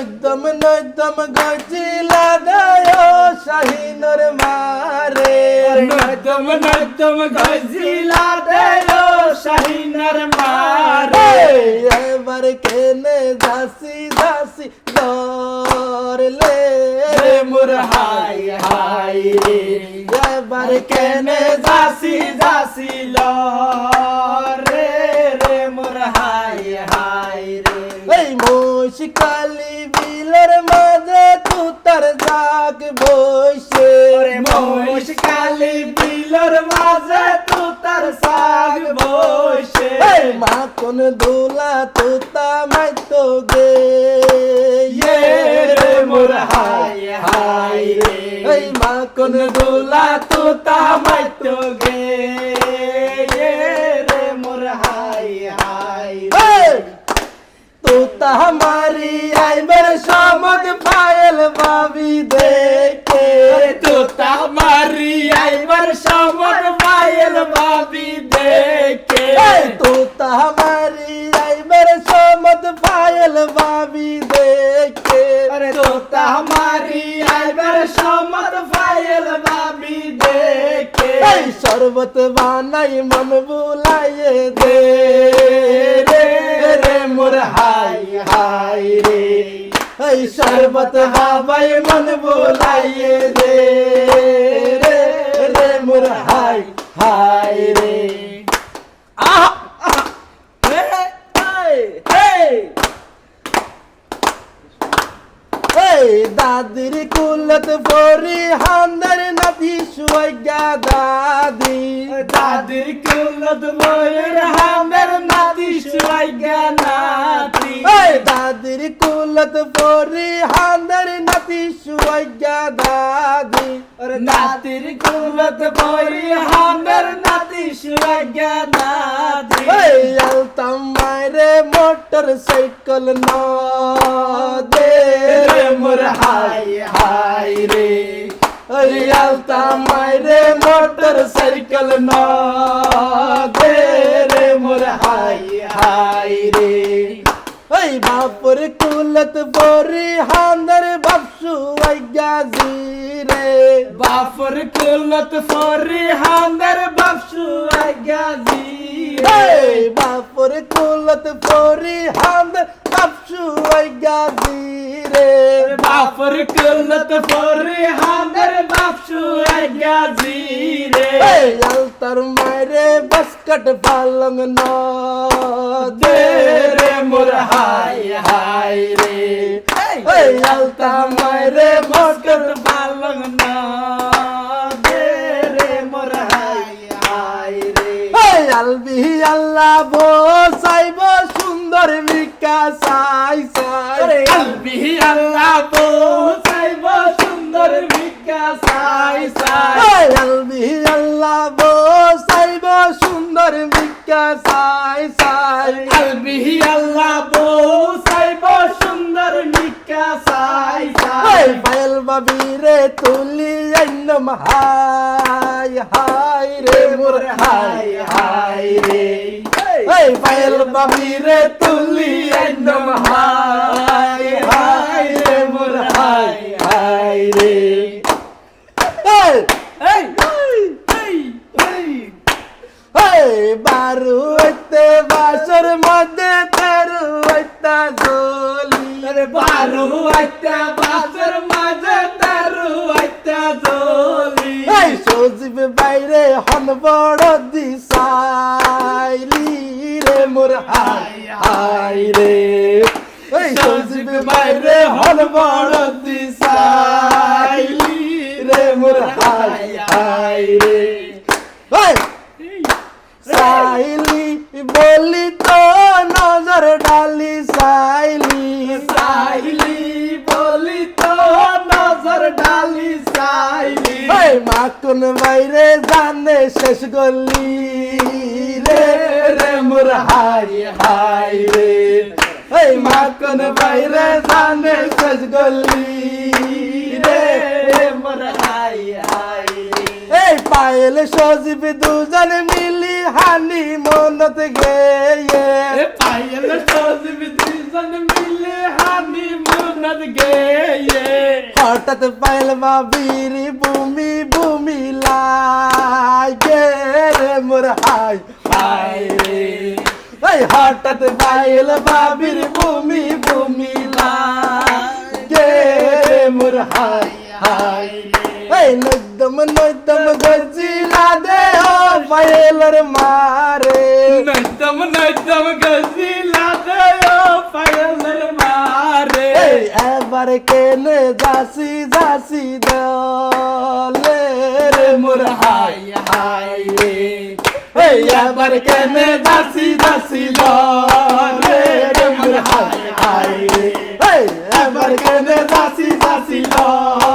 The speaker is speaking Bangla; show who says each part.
Speaker 1: নদম গজিলা দেয় শাহিনর মারে
Speaker 2: নদম গজিলা দেয় শাহিনর মারে
Speaker 1: এবার কেনে দাসি দাসি ধরলে
Speaker 2: মোর হাই হাই রে
Speaker 1: এবার
Speaker 2: কেনে দাসি দাসি রে রে মোর হাই হাই রে
Speaker 1: এই মুশকালি বিলের মাঝে তুতার জাগ বসে
Speaker 2: মুশকালি বিলর মাঝে তুতার সাগ বসে
Speaker 1: মাখন দোলা তুতা মাইতো গে
Speaker 2: রে মোর হাই হাই রে
Speaker 1: এই মাখন
Speaker 2: দোলা তুতা মাইতো গে রে মোর হাই হাই
Speaker 1: তুতা মারি আইবার সমদ পায়েল ভাবি দেখে
Speaker 2: তুতা মারি আইবার সমর পায়েল ভাবি দেখে
Speaker 1: তুতা মারি আইবার সমদ পায়েল ভাবি দেখে
Speaker 2: তুতা মারি আইবার সমর পায়েল ভাবি দেখে
Speaker 1: এই শরবত বানাই মন বুলাইয়ে দে
Speaker 2: রে রে মোর হাই হাই রে
Speaker 1: এই শরবত বাবাই মন বুলাইয়ে দে রে রে মোর হাই হাই রে
Speaker 2: আহ
Speaker 1: এই দাদির কুলত পরি হান্দার নাতি সুয়াইগা দাদি
Speaker 2: দাদির কুলত বইয়ের হামের নাতি সুয়াইগা নাতি
Speaker 1: এই দাদির কুলত পরি হান্দার নাতি সুয়াইগা দাদি
Speaker 2: নাতির কুলত বই হামের নাতি সুয়াইগা নাতি
Speaker 1: এই আলতাম মাইরে মোটর সাইকেল না দে
Speaker 2: রে মোর হাই হাই রে
Speaker 1: এই আলতাম মাইরে মোটর সাইকেল না দে
Speaker 2: রে মোর হাই হাই রে
Speaker 1: এই বাপুর কুলত পরি হান্দার বাপসু গাজি রে
Speaker 2: বাপর কুলত ফরি হামের বাপসু গাজি
Speaker 1: এই বাপুর কুলত পরি হান্দার বাপসু গাজি রে
Speaker 2: বাপর কুলত ফরি হামের বাপসু গাজি রে
Speaker 1: এই আলতার মাইরে বাস্কট পালং না
Speaker 2: দে রে মোর হাই হাই রে
Speaker 1: এই আলতা মাইরে মোটর
Speaker 2: পালং না দে রে মোর হাই হাই রে
Speaker 1: এই আলবি আল্লাহ বো সাইব সুন্দর বিকাশ আই সাই
Speaker 2: আলবি আল্লাহ বো সাইব সুন্দর বিকাশ আই সাই
Speaker 1: এই আলবি আল্লাহ বো সাইব সুন্দর বিকাশ আই সাই
Speaker 2: আলবি আল্লাহ বো সাইব সুন্দর বিকাশ আই
Speaker 1: এই
Speaker 2: সাই
Speaker 1: পায়েল বাবি রে তুলি আইনম হাই হাই রে মোর হাই
Speaker 2: হাই রে
Speaker 1: এই পায়েল বাবি রে তুলি আইনম হাই হাই রে মোর হাই হাই রে এই
Speaker 2: এই এই এই
Speaker 1: এই বারু এতে বাসর মধ্যে তেরু এতা জলি
Speaker 2: আরে বারু আইতা বাসর মাঝে তারু আইতা জলি
Speaker 1: এই সজীব বাইরে হন বড় দিশাইলি রে মোর হাই হাই রে এই সজীব বাইরে হন বড় দিশাইলি রে মোর হাই হাই রে এই সাইলি বলি তো নজর ডালি সাইলি
Speaker 2: সাইলি বলি তো নজর ডালি সাইলি
Speaker 1: এই মাখন বাইরে জানে শেষ গলি রে রে মোর হাই হাই রে এই মাখন বাইরে জানে শেষ গলি রে
Speaker 2: রে মোর হাই হাই
Speaker 1: এই পায়েল সজীব দুজন মিলি হানি মনত গেয়ে
Speaker 2: পায়েল সজীব দুইজন মিলে হানিমুন গেয়ে
Speaker 1: হঠাৎ পাইল বাবির বুমি বুমি লাগে রে মোর হাই হাই রে এই হঠাৎ পাইল বাবির বুমি বুমি লাগে রে মোর হাই হাই এই নদম নদম গজিলা দে ও পাইলর মারে
Speaker 2: নদম নদম গজিলা দে ও পাইলর মারে
Speaker 1: এই এবার কেনে যাসি যাসি দলে রে মোর হাই হাই রে এই এবার কেনে যাসি যাসি দলে রে মোর হাই হাই রে এই এবার কেনে যাসি যাসি দলে